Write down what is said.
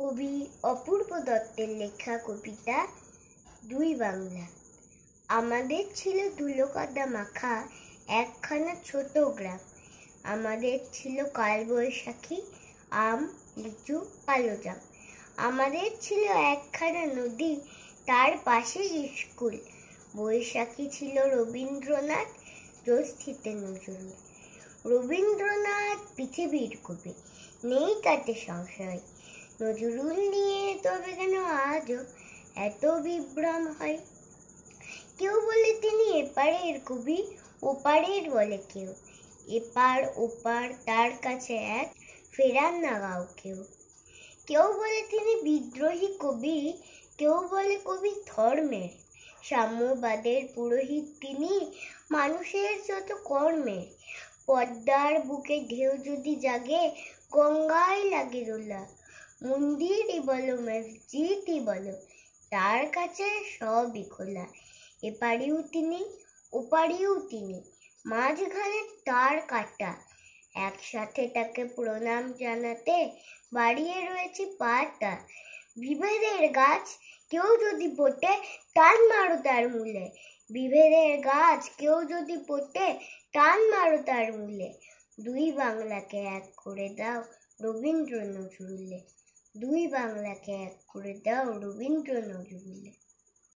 কবি অপূর্ব দত্তের লেখা কবিতা দুই বাংলা। আমাদের ছিল ধুলো কাদা মাখা একখানা ছোট গ্রাম। আমাদের ছিল কালবৈশাখী, আম, লিচু, কালোজাম। আমাদের ছিল একখানা নদী, তার পাশে স্কুল। বৈশাখী ছিল রবীন্দ্রনাথ, জ্যোৎস্নাতে নজরুল। রবীন্দ্রনাথ পৃথিবীর কবি, নেই তাতে সংশয়। নজরুল নিয়ে তবে কেন আজও এত বিভ্রম হয়? কেউ বলে তিনি এপারের কবি, ওপারের বলে কেউ। এপার ওপার তার কাছে এক, ফেরান না গাও কেউ। কেউ বলে তিনি বিদ্রোহী কবি, কেউ বলে কবি ধর্মের। সাম্যবাদের পুরোহিত তিনি, মানুষের যত কর্মের। পদ্মার বুকে ঢেউ যদি জাগে, গঙ্গায় লাগে দোলা। মন্দিরই বলো মসজিদই বলো, তার কাছে সবই খোলা। এপারেও তিনি, ওপারেও তিনি, মাঝখানে তার কাটা। একসাথে তাকে প্রণাম জানাতে বাড়িয়ে রয়েছে পাতা। বিভেদের গাছ কেউ যদি পোটে, টান মারো তার মূলে। বিভেদের গাছ কেউ যদি পোটে, টান মারো তার মূলে। দুই বাংলাকে এক করে দাও রবীন্দ্র নজরুলে। দুই বাংলাকে এক করে দাও রবীন্দ্র নজরুলে।